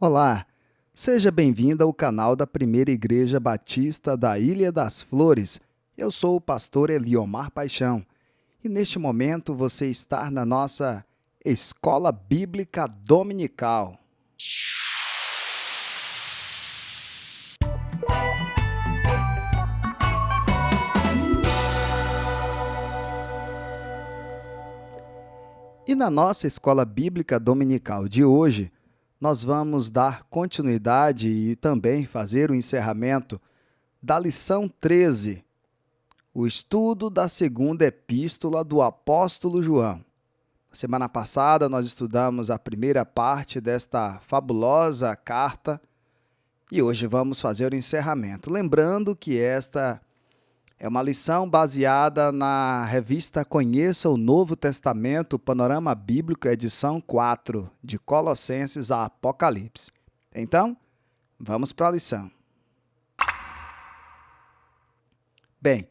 Olá, seja bem-vindo ao canal da Primeira Igreja Batista da Ilha das Flores. Eu sou o pastor Eliomar Paixão e neste momento você está na nossa Escola Bíblica Dominical. E na nossa Escola Bíblica Dominical de hoje, nós vamos dar continuidade e também fazer o encerramento da lição 13, o estudo da segunda epístola do apóstolo João. Na semana passada, nós estudamos a primeira parte desta fabulosa carta e hoje vamos fazer o encerramento. Lembrando que esta é uma lição baseada na revista Conheça o Novo Testamento, Panorama Bíblico, edição 4, de Colossenses a Apocalipse. Então, vamos para a lição. Bem,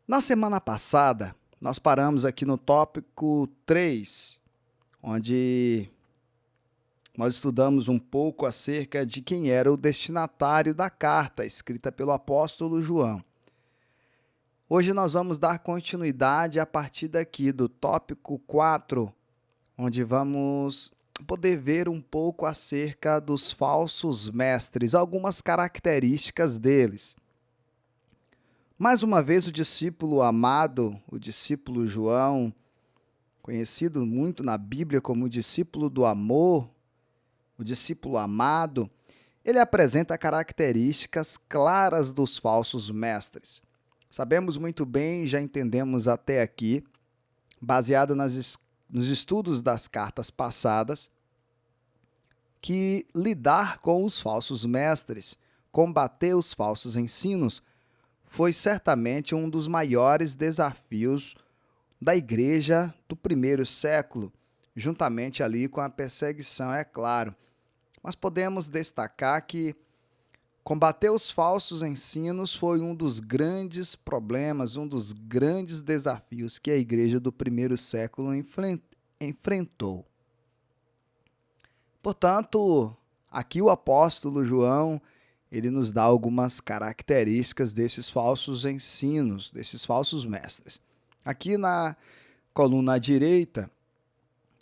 na semana passada, nós paramos aqui no tópico 3, onde nós estudamos um pouco acerca de quem era o destinatário da carta escrita pelo apóstolo João. Hoje nós vamos dar continuidade a partir daqui do tópico 4, onde vamos poder ver um pouco acerca dos falsos mestres, algumas características deles. Mais uma vez, o discípulo amado, o discípulo João, conhecido muito na Bíblia como o discípulo do amor, o discípulo amado, ele apresenta características claras dos falsos mestres. Sabemos muito bem, já entendemos até aqui, baseado nos estudos das cartas passadas, que lidar com os falsos mestres, combater os falsos ensinos, foi certamente um dos maiores desafios da igreja do primeiro século, juntamente ali com a perseguição, é claro. Mas podemos destacar que combater os falsos ensinos foi um dos grandes problemas, um dos grandes desafios que a igreja do primeiro século enfrentou. Portanto, aqui o apóstolo João, ele nos dá algumas características desses falsos ensinos, desses falsos mestres. Aqui na coluna à direita,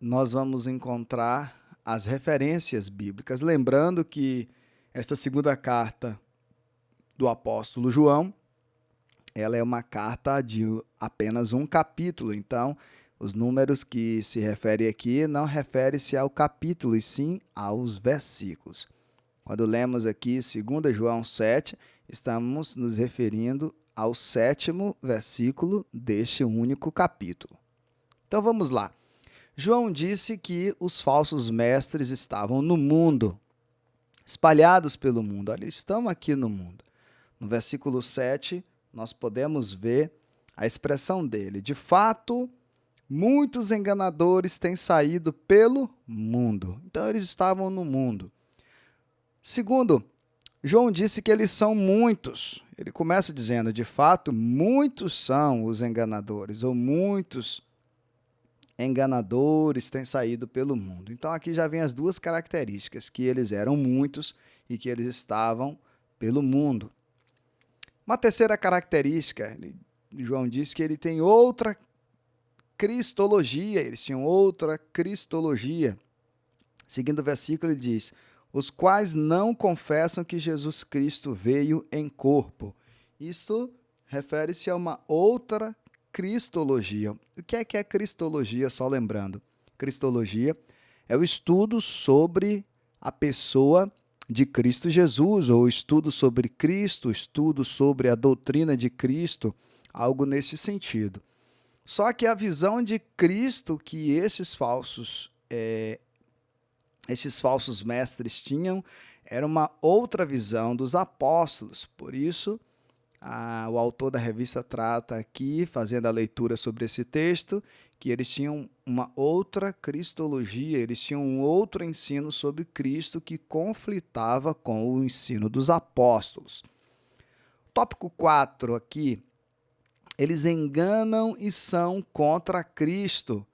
nós vamos encontrar as referências bíblicas, lembrando que esta segunda carta do apóstolo João, ela é uma carta de apenas um capítulo, então os números que se referem aqui não referem-se ao capítulo, e sim aos versículos. Quando lemos aqui 2 João 7, estamos nos referindo ao 7º versículo deste único capítulo. Então vamos lá. João disse que os falsos mestres estavam no mundo, espalhados pelo mundo. Olha, estão aqui no mundo. No versículo 7, nós podemos ver a expressão dele. De fato, muitos enganadores têm saído pelo mundo. Então, eles estavam no mundo. Segundo, João disse que eles são muitos. Ele começa dizendo, de fato, muitos são os enganadores, ou muitos enganadores têm saído pelo mundo. Então, aqui já vem as duas características, que eles eram muitos e que eles estavam pelo mundo. Uma terceira característica, João diz que ele tem outra cristologia, eles tinham outra cristologia. Seguindo o versículo, ele diz, os quais não confessam que Jesus Cristo veio em corpo. Isso refere-se a uma outra cristologia. O que é cristologia, só lembrando? Cristologia é o estudo sobre a pessoa de Cristo Jesus, ou estudo sobre Cristo, estudo sobre a doutrina de Cristo, algo nesse sentido. Só que a visão de Cristo que esses falsos mestres tinham era uma outra visão dos apóstolos. Por isso, o autor da revista trata aqui, fazendo a leitura sobre esse texto, que eles tinham uma outra cristologia, eles tinham um outro ensino sobre Cristo que conflitava com o ensino dos apóstolos. Tópico 4 aqui, eles enganam e são contra Cristo.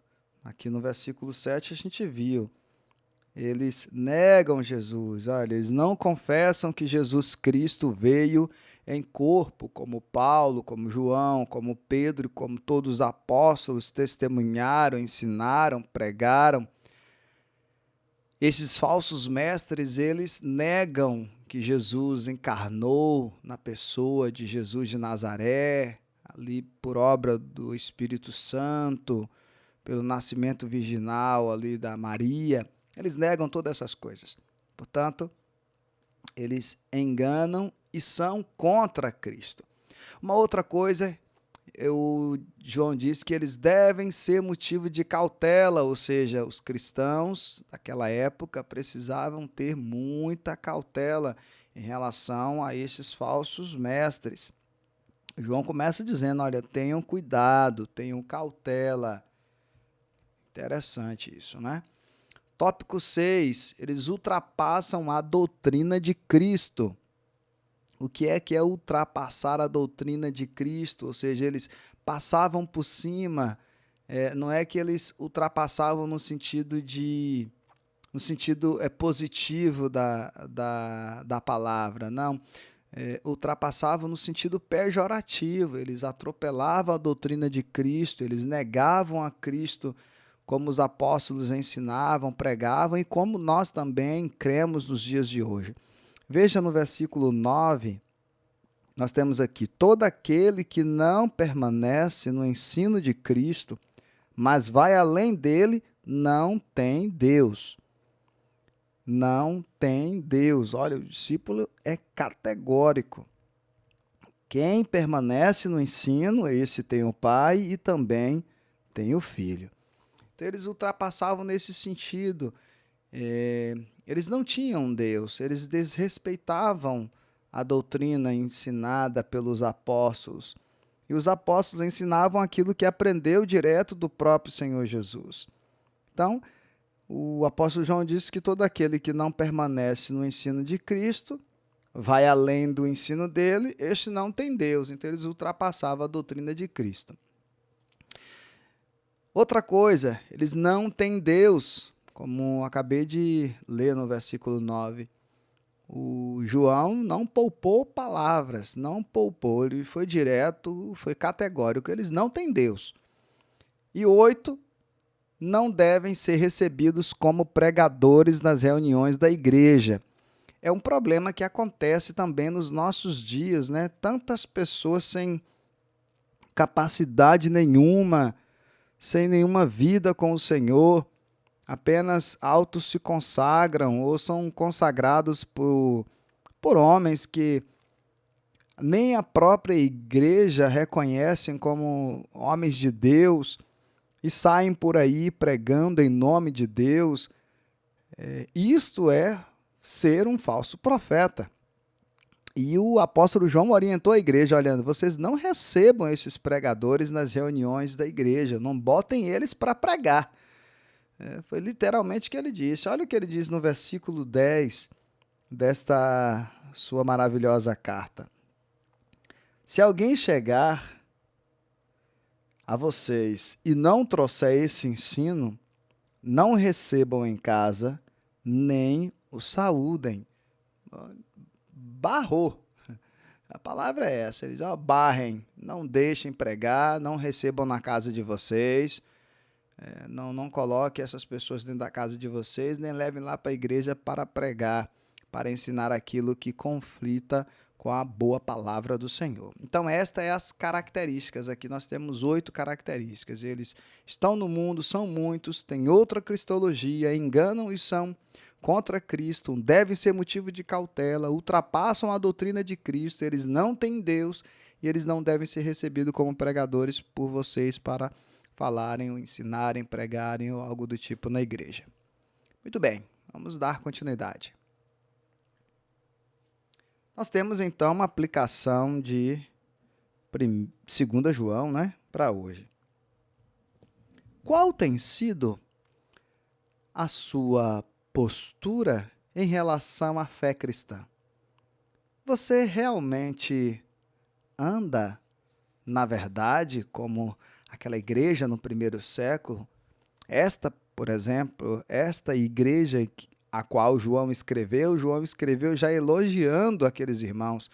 Aqui no versículo 7 a gente viu. eles negam Jesus. Olha, eles não confessam que Jesus Cristo veio em corpo, como Paulo, como João, como Pedro, como todos os apóstolos testemunharam, ensinaram, pregaram. Esses falsos mestres, eles negam que Jesus encarnou na pessoa de Jesus de Nazaré, ali por obra do Espírito Santo, pelo nascimento virginal ali da Maria. Eles negam todas essas coisas. Portanto, eles enganam e são contra Cristo. Uma outra coisa, o João diz que eles devem ser motivo de cautela, ou seja, os cristãos daquela época precisavam ter muita cautela em relação a esses falsos mestres. João começa dizendo, olha, tenham cuidado, tenham cautela. Interessante isso, né? Tópico 6, eles ultrapassam a doutrina de Cristo. O que é ultrapassar a doutrina de Cristo? Ou seja, eles passavam por cima, não é que eles ultrapassavam no sentido positivo da palavra, não. Ultrapassavam no sentido pejorativo, eles atropelavam a doutrina de Cristo, eles negavam a Cristo como os apóstolos ensinavam, pregavam e como nós também cremos nos dias de hoje. Veja no versículo 9, nós temos aqui, todo aquele que não permanece no ensino de Cristo, mas vai além dele, não tem Deus. Não tem Deus. Olha, o discípulo é categórico. Quem permanece no ensino, esse tem o Pai e também tem o Filho. Então, eles ultrapassavam nesse sentido. Eles não tinham Deus, eles desrespeitavam a doutrina ensinada pelos apóstolos. E os apóstolos ensinavam aquilo que aprendeu direto do próprio Senhor Jesus. Então, o apóstolo João disse que todo aquele que não permanece no ensino de Cristo, vai além do ensino dele, este não tem Deus. Então, eles ultrapassavam a doutrina de Cristo. Outra coisa, eles não têm Deus, como acabei de ler no versículo 9. O João não poupou palavras, não poupou, ele foi direto, foi categórico, eles não têm Deus. E 8, não devem ser recebidos como pregadores nas reuniões da igreja. É um problema que acontece também nos nossos dias, né? Tantas pessoas sem capacidade nenhuma, sem nenhuma vida com o Senhor, apenas autos se consagram ou são consagrados por homens que nem a própria igreja reconhecem como homens de Deus e saem por aí pregando em nome de Deus. Isto é ser um falso profeta. E o apóstolo João orientou a igreja, olhando, vocês não recebam esses pregadores nas reuniões da igreja, não botem eles para pregar. Foi literalmente o que ele disse. Olha o que ele diz no versículo 10 desta sua maravilhosa carta. Se alguém chegar a vocês e não trouxer esse ensino, não recebam em casa, nem o saúdem. Barrou. A palavra é essa. Eles barrem, não deixem pregar, não recebam na casa de vocês. Não coloque essas pessoas dentro da casa de vocês, nem levem lá para a igreja para pregar, para ensinar aquilo que conflita com a boa palavra do Senhor. Então, estas são as características. Aqui nós temos 8 características. Eles estão no mundo, são muitos, têm outra cristologia, enganam e são contra Cristo, devem ser motivo de cautela, ultrapassam a doutrina de Cristo, eles não têm Deus e eles não devem ser recebidos como pregadores por vocês para falarem, ou ensinarem, pregarem ou algo do tipo na igreja. Muito bem, vamos dar continuidade. Nós temos então uma aplicação de 2 João, para hoje. Qual tem sido a sua postura em relação à fé cristã? Você realmente anda na verdade como aquela igreja no primeiro século? Esta Por exemplo, esta igreja a qual João escreveu já elogiando aqueles irmãos.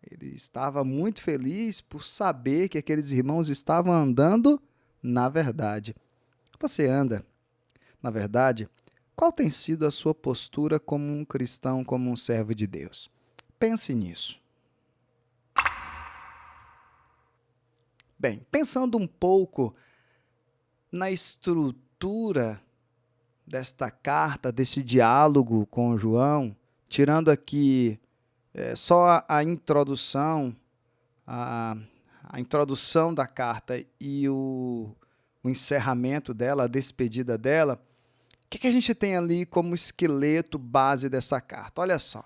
Ele estava muito feliz por saber que aqueles irmãos estavam andando na verdade. Você anda na verdade? Qual tem sido a sua postura como um cristão, como um servo de Deus? Pense nisso. Bem, pensando um pouco na estrutura desta carta, desse diálogo com João, tirando aqui só a introdução, a introdução da carta e o encerramento dela, a despedida dela, o que a gente tem ali como esqueleto base dessa carta? Olha só.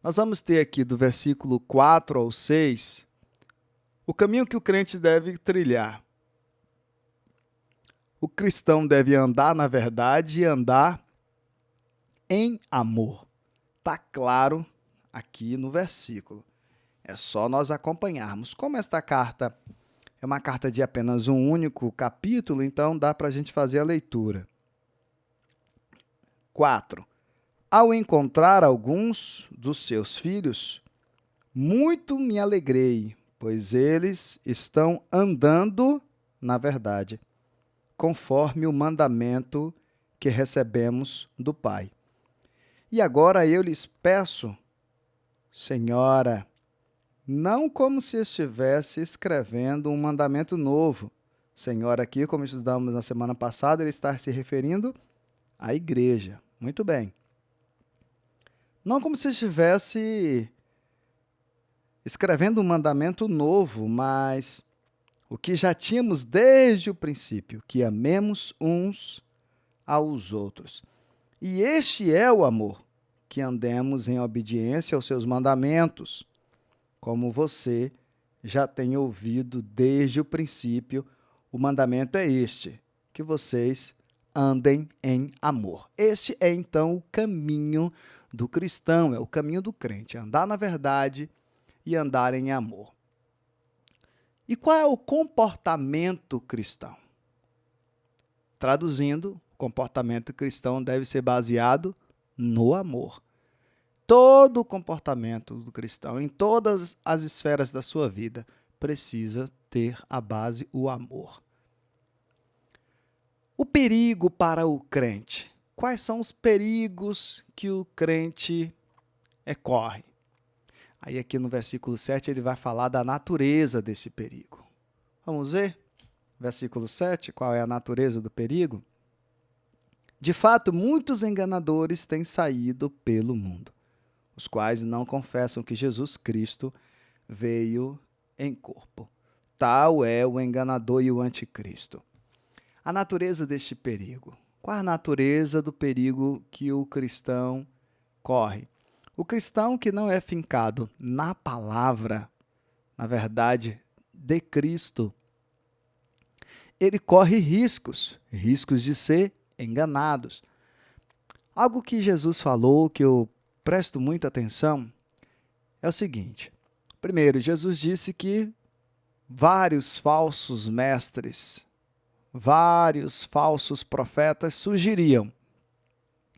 Nós vamos ter aqui do versículo 4 ao 6 o caminho que o crente deve trilhar. O cristão deve andar na verdade e andar em amor. Está claro aqui no versículo. É só nós acompanharmos. Como esta carta é uma carta de apenas um único capítulo, então dá para a gente fazer a leitura. 4. Ao encontrar alguns dos seus filhos, muito me alegrei, pois eles estão andando na verdade, conforme o mandamento que recebemos do Pai. E agora eu lhes peço, Senhora, não como se estivesse escrevendo um mandamento novo. Senhora aqui, como estudamos na semana passada, ele está se referindo à igreja. Muito bem. Não como se estivesse escrevendo um mandamento novo, mas o que já tínhamos desde o princípio, que amemos uns aos outros. E este é o amor, que andemos em obediência aos seus mandamentos, como você já tem ouvido desde o princípio. O mandamento é este, que vocês andem em amor. Este é, então, o caminho do cristão, é o caminho do crente, andar na verdade e andar em amor. E qual é o comportamento cristão? Traduzindo, o comportamento cristão deve ser baseado no amor. Todo o comportamento do cristão, em todas as esferas da sua vida, precisa ter a base, o amor. O perigo para o crente. Quais são os perigos que o crente corre? Aí aqui no versículo 7 ele vai falar da natureza desse perigo. Vamos ver? Versículo 7, qual é a natureza do perigo? De fato, muitos enganadores têm saído pelo mundo, os quais não confessam que Jesus Cristo veio em corpo. Tal é o enganador e o anticristo. A natureza deste perigo. Qual a natureza do perigo que o cristão corre? O cristão que não é fincado na palavra, na verdade, de Cristo, ele corre riscos de ser enganados. Algo que Jesus falou, que eu presto muita atenção, é o seguinte. Primeiro, Jesus disse que vários falsos mestres, vários falsos profetas surgiriam.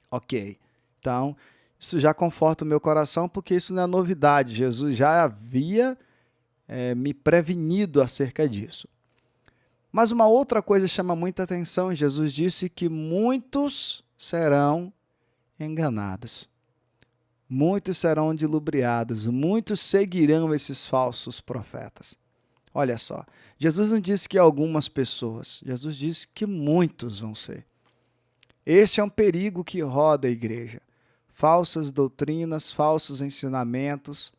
Ok, então isso já conforta o meu coração, porque isso não é novidade. Jesus já havia me prevenido acerca disso. Mas uma outra coisa chama muita atenção. Jesus disse que muitos serão enganados. Muitos serão dilubriados. Muitos seguirão esses falsos profetas. Olha só, Jesus não disse que algumas pessoas, Jesus disse que muitos vão ser. Este é um perigo que roda a igreja. Falsas doutrinas, falsos ensinamentos.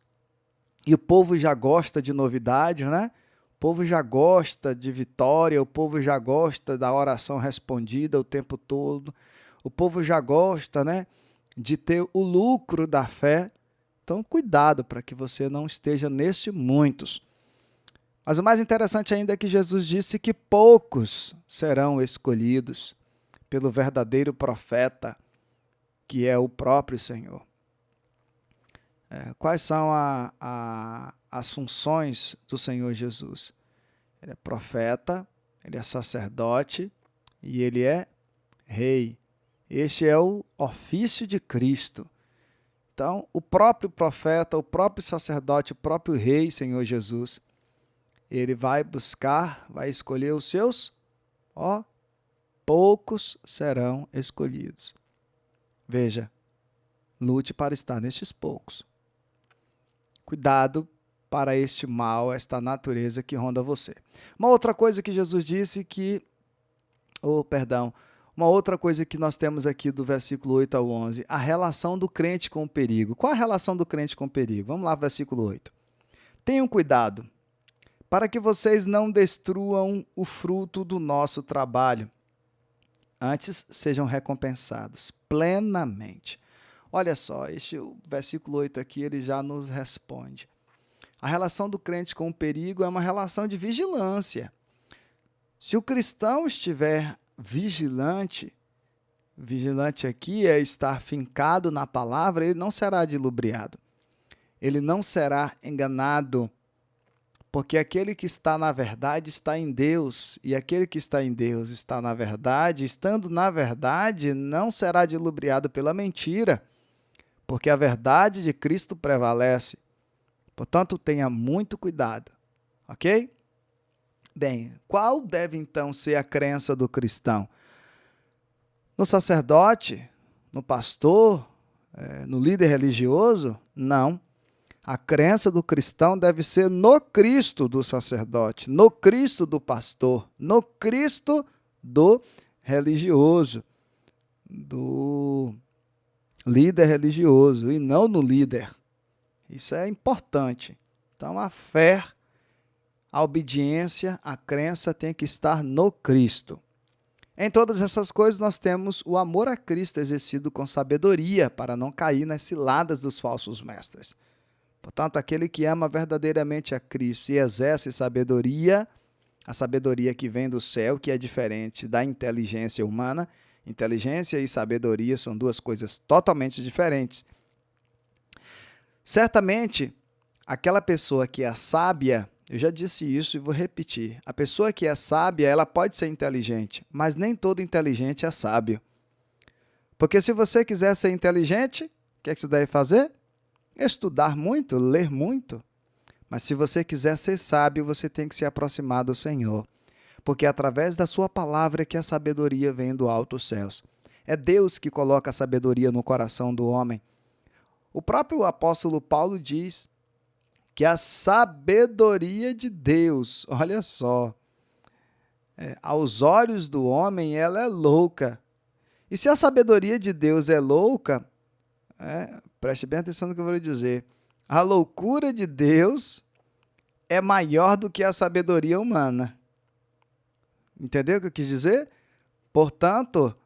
E o povo já gosta de novidade, né? O povo já gosta de vitória, o povo já gosta da oração respondida o tempo todo. O povo já gosta, né, de ter o lucro da fé. Então, cuidado para que você não esteja neste muitos. Mas o mais interessante ainda é que Jesus disse que poucos serão escolhidos pelo verdadeiro profeta, que é o próprio Senhor. Quais são as funções do Senhor Jesus? Ele é profeta, ele é sacerdote e ele é rei. Este é o ofício de Cristo. Então, o próprio profeta, o próprio sacerdote, o próprio rei, Senhor Jesus, ele vai buscar, vai escolher os seus, poucos serão escolhidos. Veja, lute para estar nestes poucos. Cuidado para este mal, esta natureza que ronda você. Uma outra coisa que Jesus disse uma outra coisa que nós temos aqui do versículo 8 ao 11, a relação do crente com o perigo. Qual a relação do crente com o perigo? Vamos lá, versículo 8. Tenham cuidado, para que vocês não destruam o fruto do nosso trabalho. Antes sejam recompensados plenamente. Olha só, o versículo 8 aqui, ele já nos responde. A relação do crente com o perigo é uma relação de vigilância. Se o cristão estiver vigilante aqui é estar fincado na palavra, ele não será dilubriado. Ele não será enganado, porque aquele que está na verdade está em Deus, e aquele que está em Deus está na verdade, estando na verdade, não será dilubriado pela mentira, porque a verdade de Cristo prevalece. Portanto, tenha muito cuidado, ok? Bem, qual deve então ser a crença do cristão? No sacerdote? No pastor? No líder religioso? Não. A crença do cristão deve ser no Cristo do sacerdote, no Cristo do pastor, no Cristo do religioso, do líder religioso, e não no líder. Isso é importante. Então, a fé, a obediência, a crença tem que estar no Cristo. Em todas essas coisas, nós temos o amor a Cristo exercido com sabedoria, para não cair nas ciladas dos falsos mestres. Portanto, aquele que ama verdadeiramente a Cristo e exerce sabedoria, a sabedoria que vem do céu, que é diferente da inteligência humana. Inteligência e sabedoria são duas coisas totalmente diferentes. Certamente, aquela pessoa que é sábia, eu já disse isso e vou repetir, a pessoa que é sábia, ela pode ser inteligente, mas nem todo inteligente é sábio. Porque se você quiser ser inteligente, o que é que você deve fazer? Estudar muito, ler muito. Mas se você quiser ser sábio, você tem que se aproximar do Senhor. Porque é através da sua palavra que a sabedoria vem do alto dos céus. É Deus que coloca a sabedoria no coração do homem. O próprio apóstolo Paulo diz que a sabedoria de Deus, olha só, aos olhos do homem ela é louca. E se a sabedoria de Deus é louca, preste bem atenção no que eu vou lhe dizer, a loucura de Deus é maior do que a sabedoria humana. Entendeu o que eu quis dizer? Portanto,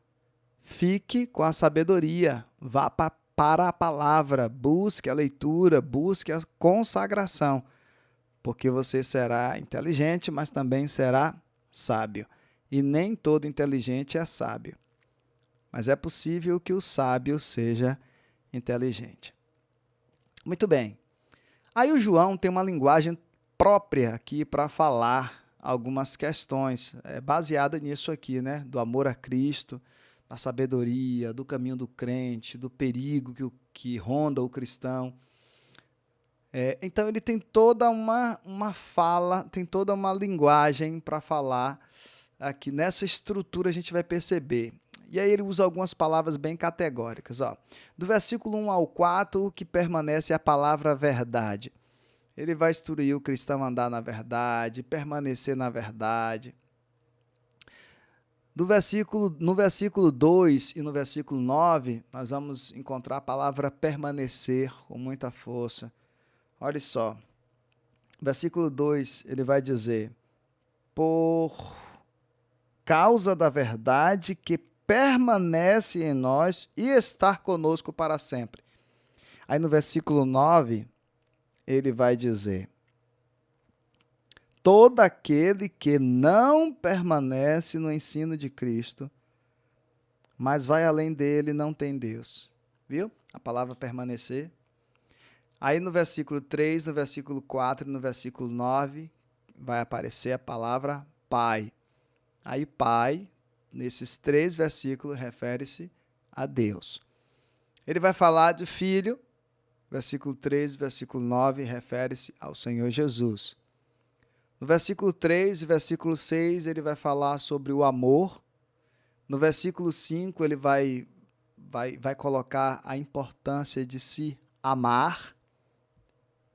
fique com a sabedoria, vá para a palavra, busque a leitura, busque a consagração, porque você será inteligente, mas também será sábio. E nem todo inteligente é sábio, mas é possível que o sábio seja inteligente. Muito bem. Aí o João tem uma linguagem própria aqui para falar algumas questões, baseada nisso aqui, né? Do amor a Cristo, da sabedoria, do caminho do crente, do perigo que ronda o cristão. Então ele tem toda uma fala, tem toda uma linguagem para falar aqui. Nessa estrutura a gente vai perceber. E aí ele usa algumas palavras bem categóricas. Do versículo 1 ao 4, que permanece a palavra verdade. Ele vai instruir o cristão a andar na verdade, permanecer na verdade. No versículo 2 e no versículo 9, nós vamos encontrar a palavra permanecer com muita força. Olha só. Versículo 2, ele vai dizer: por causa da verdade que permanece em nós e estar conosco para sempre. Aí no versículo 9, ele vai dizer: todo aquele que não permanece no ensino de Cristo, mas vai além dele, não tem Deus. Viu? A palavra permanecer. Aí no versículo 3, no versículo 4 e no versículo 9, vai aparecer a palavra Pai. Aí Pai, nesses 3 versículos, refere-se a Deus. Ele vai falar de Filho, versículo 3, versículo 9, refere-se ao Senhor Jesus. No versículo 3 e versículo 6, ele vai falar sobre o amor. No versículo 5, ele vai colocar a importância de se amar.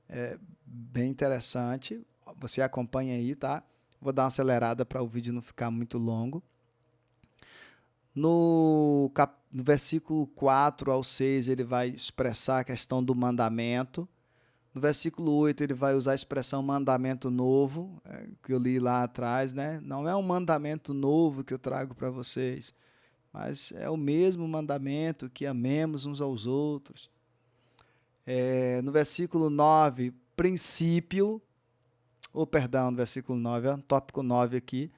É bem interessante. Você acompanha aí, tá? Vou dar uma acelerada para o vídeo não ficar muito longo. No versículo 4 ao 6, ele vai expressar a questão do mandamento. No versículo 8, ele vai usar a expressão mandamento novo, que eu li lá atrás, né? Não é um mandamento novo que eu trago para vocês, mas é o mesmo mandamento, que amemos uns aos outros. No versículo 9, princípio, no versículo 9, tópico 9 aqui.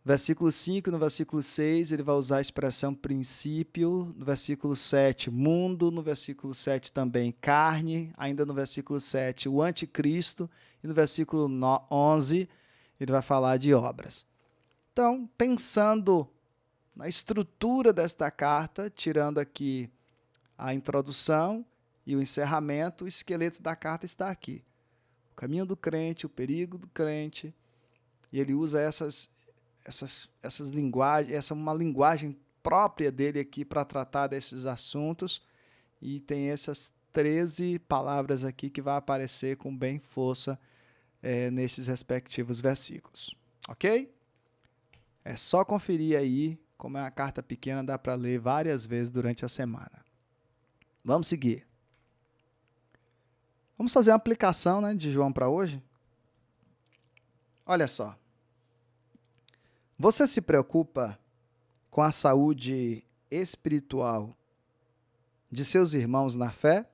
Versículo 5, no versículo 6, ele vai usar a expressão princípio. No versículo 7, mundo. No versículo 7 também carne. Ainda no versículo 7, o anticristo. E no versículo 11, ele vai falar de obras. Então, pensando na estrutura desta carta, tirando aqui a introdução e o encerramento, o esqueleto da carta está aqui. O caminho do crente, o perigo do crente. E ele usa essas linguagens, essa é uma linguagem própria dele aqui para tratar desses assuntos, e tem essas 13 palavras aqui que vai aparecer com bem força nesses respectivos versículos, ok? É só conferir aí, como é uma carta pequena, dá para ler várias vezes durante a semana. Vamos seguir. Vamos fazer uma aplicação, né, de João para hoje? Olha só. Você se preocupa com a saúde espiritual de seus irmãos na fé?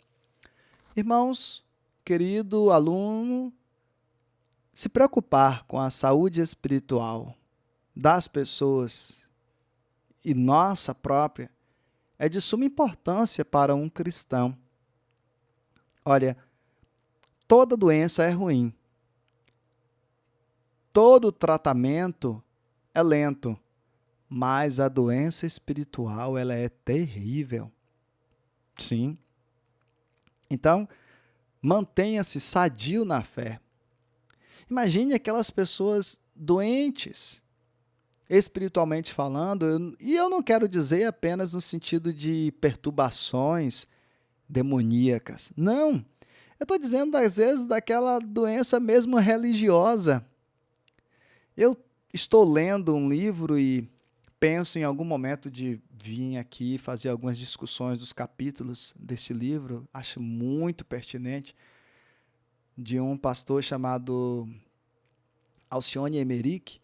Irmãos, querido aluno, se preocupar com a saúde espiritual das pessoas e nossa própria é de suma importância para um cristão. Olha, toda doença é ruim. Todo tratamento é lento, mas a doença espiritual, ela é terrível. Sim. Então, mantenha-se sadio na fé. Imagine aquelas pessoas doentes, espiritualmente falando, e eu não quero dizer apenas no sentido de perturbações demoníacas. Não. Eu estou dizendo, às vezes, daquela doença mesmo religiosa. Eu estou lendo um livro e penso em algum momento de vir aqui fazer algumas discussões dos capítulos deste livro, acho muito pertinente, de um pastor chamado Alcione Emerick.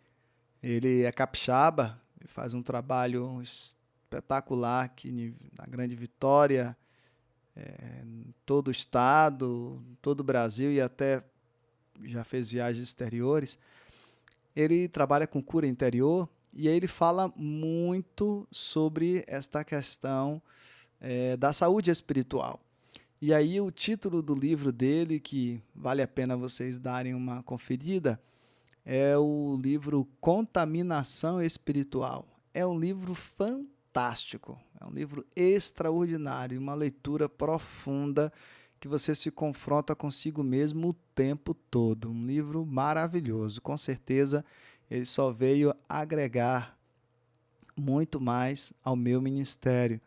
Ele é capixaba, faz um trabalho espetacular aqui na Grande Vitória, em todo o estado, todo o Brasil, e até já fez viagens exteriores. Ele trabalha com cura interior e aí ele fala muito sobre esta questão da saúde espiritual. E aí o título do livro dele, que vale a pena vocês darem uma conferida, é o livro Contaminação Espiritual. É um livro fantástico, é um livro extraordinário, uma leitura profunda que você se confronta consigo mesmo o tempo todo. Um livro maravilhoso. Com certeza, ele só veio agregar muito mais ao meu ministério.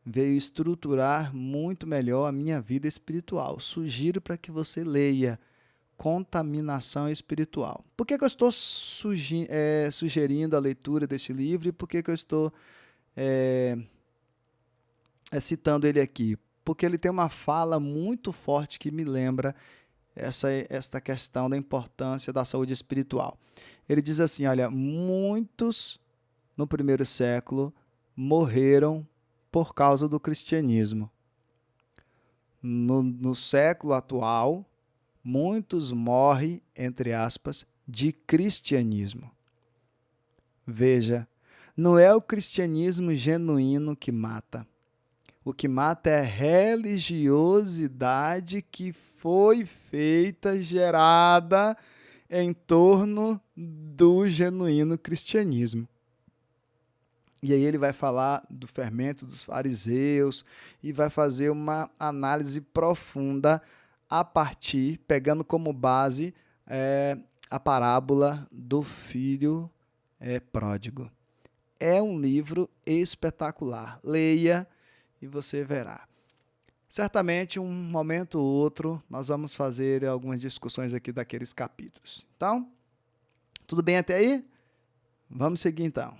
Veio estruturar muito melhor a minha vida espiritual. Sugiro para que você leia Contaminação Espiritual. Por que eu estou sugerindo a leitura deste livro e por que eu estou citando ele aqui? Porque ele tem uma fala muito forte que me lembra esta questão da importância da saúde espiritual. Ele diz assim, olha, muitos no primeiro século morreram por causa do cristianismo. No século atual, muitos morrem, entre aspas, de cristianismo. Veja, não é o cristianismo genuíno que mata. O que mata é a religiosidade que foi feita, gerada em torno do genuíno cristianismo. E aí ele vai falar do fermento dos fariseus e vai fazer uma análise profunda a partir, pegando como base a parábola do filho pródigo. É um livro espetacular. Leia e você verá. Certamente, um momento ou outro, nós vamos fazer algumas discussões aqui daqueles capítulos. Então, tudo bem até aí? Vamos seguir então.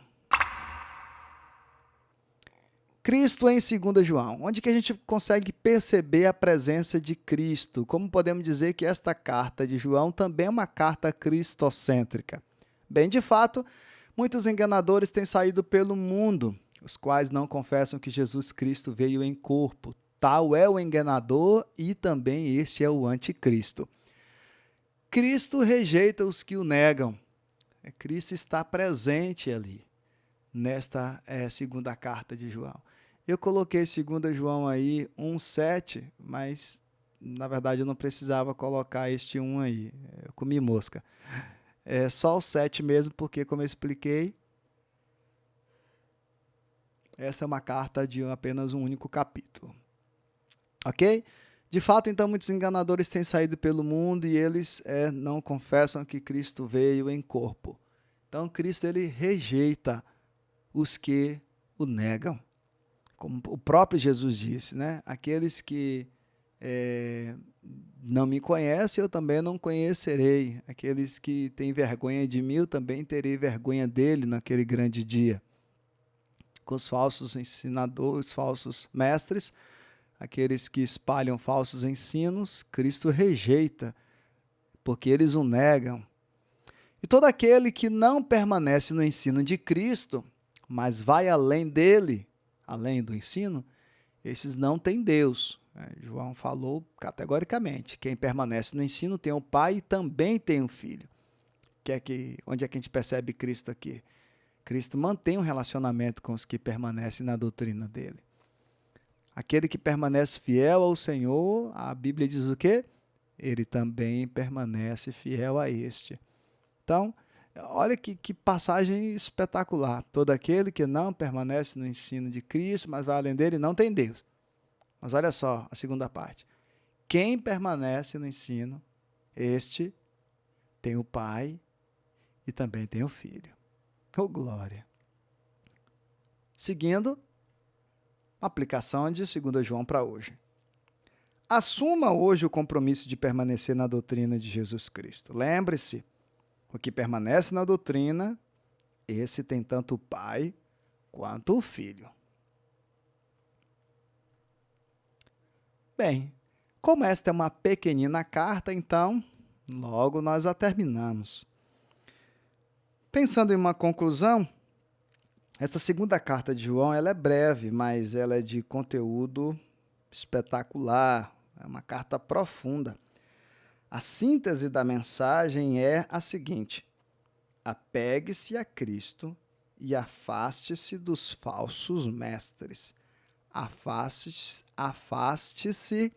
Cristo em 2 João, onde que a gente consegue perceber a presença de Cristo? Como podemos dizer que esta carta de João também é uma carta cristocêntrica? Bem, de fato, muitos enganadores têm saído pelo mundo, os quais não confessam que Jesus Cristo veio em corpo. Tal é o enganador e também este é o anticristo. Cristo rejeita os que o negam. Cristo está presente ali, nesta segunda carta de João. Eu coloquei 2 João aí, 1,7, mas na verdade eu não precisava colocar este 1 aí, eu comi mosca. É só o 7 mesmo, porque como eu expliquei, essa é uma carta de apenas um único capítulo. Ok? De fato, então, muitos enganadores têm saído pelo mundo e eles não confessam que Cristo veio em corpo. Então, Cristo ele rejeita os que o negam. Como o próprio Jesus disse, né? Aqueles que não me conhecem, eu também não conhecerei. Aqueles que têm vergonha de mim, eu também terei vergonha dele naquele grande dia. Com os falsos ensinadores, falsos mestres, aqueles que espalham falsos ensinos, Cristo rejeita, porque eles o negam. E todo aquele que não permanece no ensino de Cristo, mas vai além dele, além do ensino, esses não têm Deus. João falou categoricamente, quem permanece no ensino tem o Pai e também tem o Filho. Onde é que a gente percebe Cristo aqui? Cristo mantém um relacionamento com os que permanecem na doutrina dele. Aquele que permanece fiel ao Senhor, a Bíblia diz o quê? Ele também permanece fiel a este. Então, olha que passagem espetacular. Todo aquele que não permanece no ensino de Cristo, mas vai além dele, não tem Deus. Mas olha só a segunda parte. Quem permanece no ensino, este tem o Pai e também tem o Filho. Oh, glória! Seguindo, aplicação de 2 João para hoje. Assuma hoje o compromisso de permanecer na doutrina de Jesus Cristo. Lembre-se, o que permanece na doutrina, esse tem tanto o Pai quanto o Filho. Bem, como esta é uma pequenina carta, então, logo nós a terminamos. Pensando em uma conclusão, esta segunda carta de João ela é breve, mas ela é de conteúdo espetacular, é uma carta profunda. A síntese da mensagem é a seguinte: apegue-se a Cristo e afaste-se dos falsos mestres. Afaste-se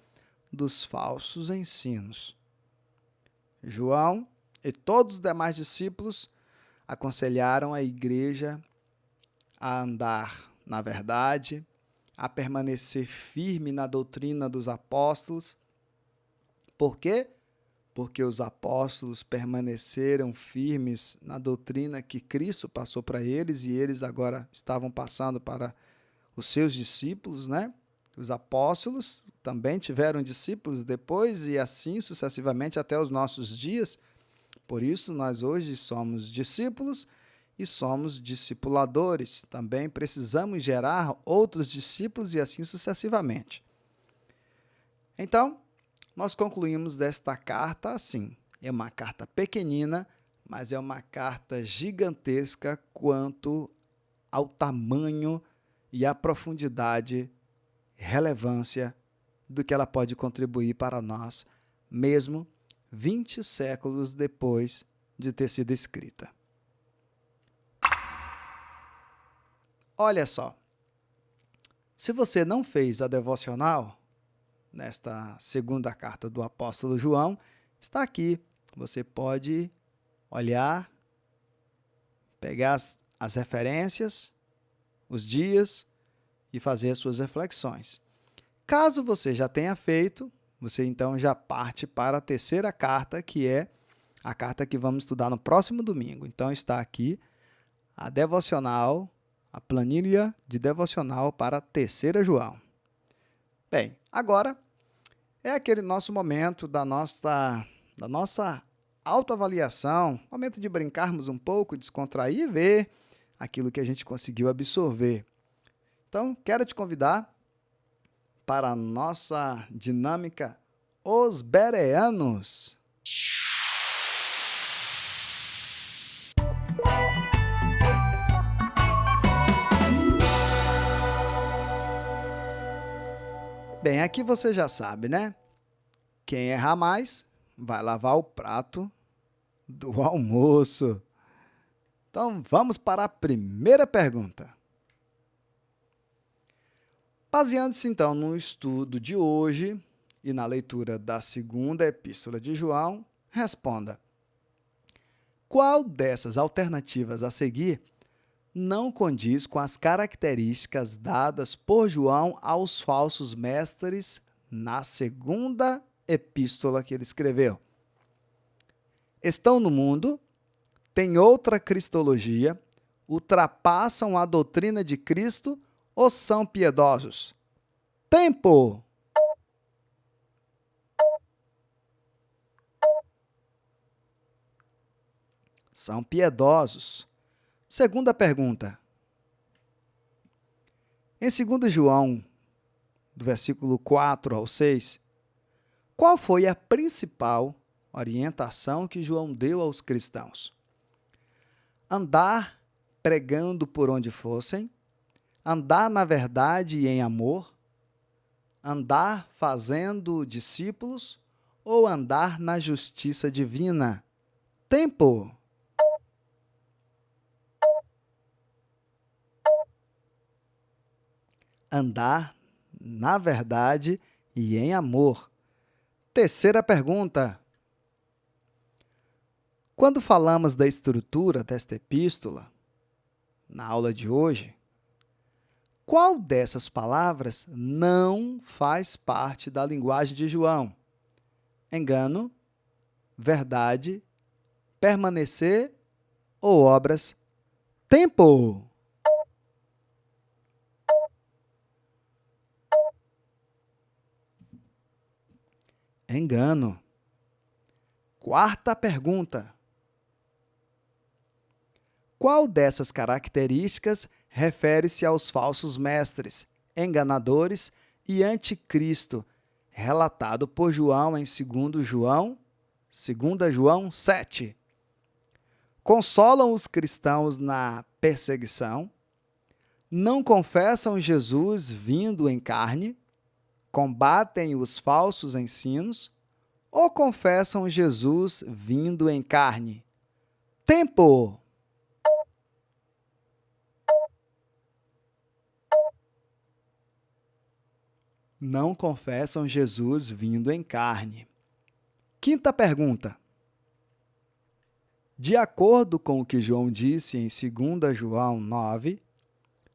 dos falsos ensinos. João e todos os demais discípulos aconselharam a igreja a andar na verdade, a permanecer firme na doutrina dos apóstolos. Por quê? Porque os apóstolos permaneceram firmes na doutrina que Cristo passou para eles e eles agora estavam passando para os seus discípulos, né? Os apóstolos também tiveram discípulos depois e assim sucessivamente até os nossos dias. Por isso, nós hoje somos discípulos e somos discipuladores. Também precisamos gerar outros discípulos e assim sucessivamente. Então, nós concluímos desta carta assim. É uma carta pequenina, mas é uma carta gigantesca quanto ao tamanho e à profundidade, relevância do que ela pode contribuir para nós, mesmo 20 séculos depois de ter sido escrita. Olha só, se você não fez a devocional nesta segunda carta do apóstolo João, está aqui. Você pode olhar, pegar as referências os dias e fazer as suas reflexões. Caso você já tenha feito, você então já parte para a terceira carta, que é a carta que vamos estudar no próximo domingo. Então está aqui a devocional, a planilha de devocional para a terceira João. Bem, agora é aquele nosso momento da nossa autoavaliação, momento de brincarmos um pouco, descontrair e ver aquilo que a gente conseguiu absorver. Então, quero te convidar para a nossa dinâmica Os Bereanos. Bem, aqui você já sabe, né? Quem errar mais vai lavar o prato do almoço. Então, vamos para a primeira pergunta. Baseando-se, então, no estudo de hoje e na leitura da segunda epístola de João, responda: qual dessas alternativas a seguir não condiz com as características dadas por João aos falsos mestres na segunda epístola que ele escreveu? Estão no mundo, têm outra cristologia, ultrapassam a doutrina de Cristo ou são piedosos? Tempo! São piedosos. Segunda pergunta. Em 2 João, do versículo 4 ao 6, qual foi a principal orientação que João deu aos cristãos? Andar pregando por onde fossem, andar na verdade e em amor, andar fazendo discípulos ou andar na justiça divina? Tempo! Andar na verdade e em amor. Terceira pergunta. Quando falamos da estrutura desta epístola, na aula de hoje, qual dessas palavras não faz parte da linguagem de João? Engano, verdade, permanecer ou obras? Tempo! Engano. Quarta pergunta. Qual dessas características refere-se aos falsos mestres, enganadores e anticristo, relatado por João em 2 João 7? Consolam os cristãos na perseguição, não confessam Jesus vindo em carne, combatem os falsos ensinos ou confessam Jesus vindo em carne? Tempo! Não confessam Jesus vindo em carne. Quinta pergunta. De acordo com o que João disse em 2 João 9,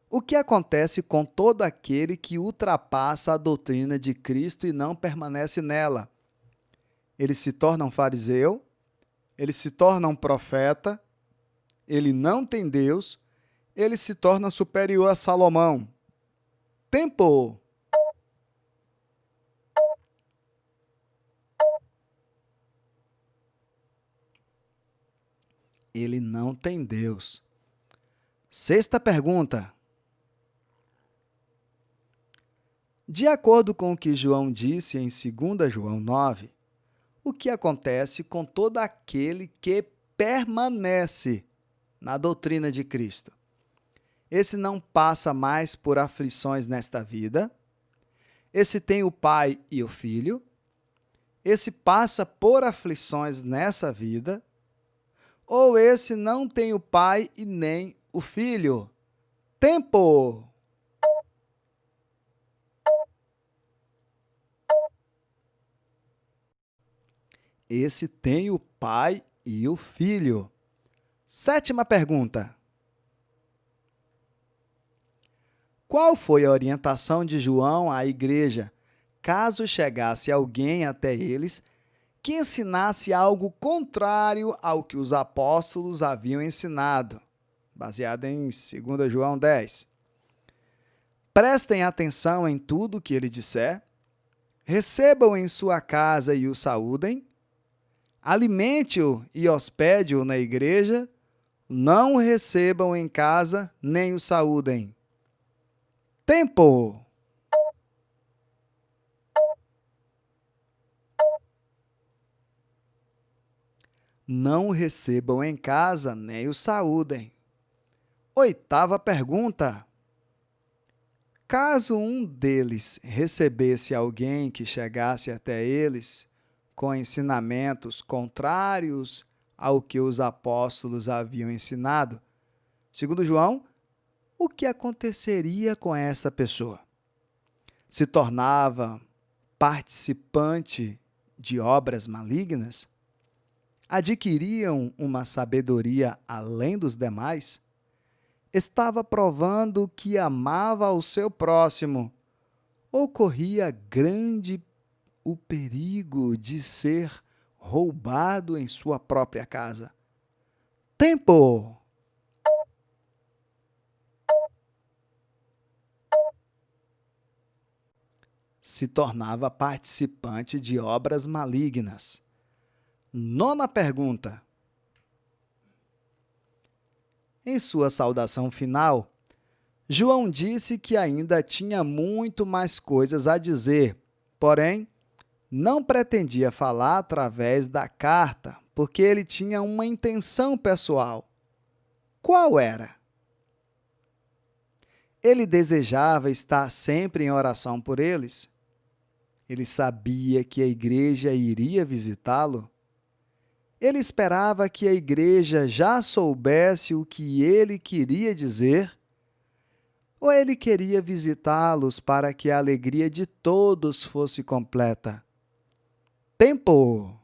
o que acontece com todo aquele que ultrapassa a doutrina de Cristo e não permanece nela? Ele se torna um fariseu, ele se torna um profeta, ele não tem Deus, ele se torna superior a Salomão. Tempo! Ele não tem Deus. Sexta pergunta. De acordo com o que João disse em 2 João 9, o que acontece com todo aquele que permanece na doutrina de Cristo? Esse não passa mais por aflições nesta vida, esse tem o Pai e o Filho, esse passa por aflições nessa vida, ou esse não tem o Pai e nem o Filho? Tempo! Esse tem o Pai e o Filho. Sétima pergunta. Qual foi a orientação de João à igreja, caso chegasse alguém até eles que ensinasse algo contrário ao que os apóstolos haviam ensinado? Baseado em 2 João 10. Prestem atenção em tudo que ele disser, recebam em sua casa e o saúdem, alimente-o e hospede-o na igreja, não o recebam em casa nem o saúdem. Tempo! Não o recebam em casa nem o saúdem. 8ª pergunta. Caso um deles recebesse alguém que chegasse até eles com ensinamentos contrários ao que os apóstolos haviam ensinado, segundo João, o que aconteceria com essa pessoa? Se tornava participante de obras malignas? Adquiriam uma sabedoria além dos demais? Estava provando que amava ao seu próximo, ou corria grande o perigo de ser roubado em sua própria casa? Tempo! Se tornava participante de obras malignas. 9ª pergunta. Em sua saudação final, João disse que ainda tinha muito mais coisas a dizer, porém, não pretendia falar através da carta, porque ele tinha uma intenção pessoal. Qual era? Ele desejava estar sempre em oração por eles? Ele sabia que a igreja iria visitá-lo? Ele esperava que a igreja já soubesse o que ele queria dizer? Ou ele queria visitá-los para que a alegria de todos fosse completa? Tempo!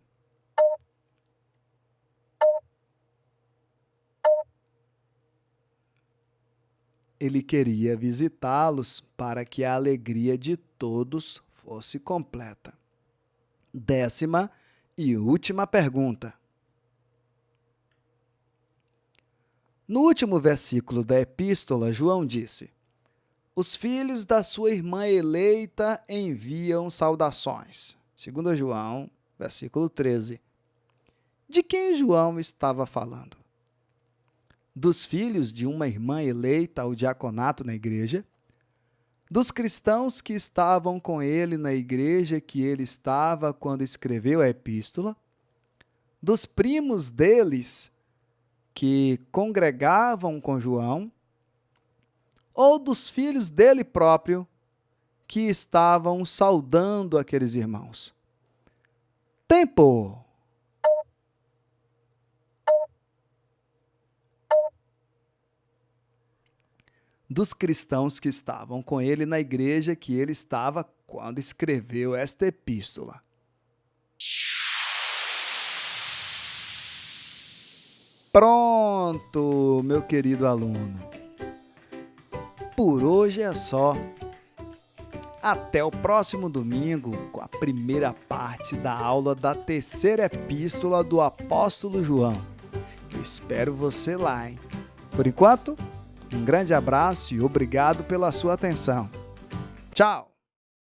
Ele queria visitá-los para que a alegria de todos fosse completa. 10ª e última pergunta. No último versículo da epístola, João disse: os filhos da sua irmã eleita enviam saudações. 2 João, versículo 13. De quem João estava falando? Dos filhos de uma irmã eleita ao diaconato na igreja? Dos cristãos que estavam com ele na igreja que ele estava quando escreveu a epístola? Dos primos deles que congregavam com João? Ou dos filhos dele próprio que estavam saudando aqueles irmãos? Tempo! Dos cristãos que estavam com ele na igreja que ele estava quando escreveu esta epístola. Pronto, meu querido aluno. Por hoje é só. Até o próximo domingo com a primeira parte da aula da 3ª epístola do apóstolo João. Eu espero você lá, hein? Por enquanto, um grande abraço e obrigado pela sua atenção. Tchau!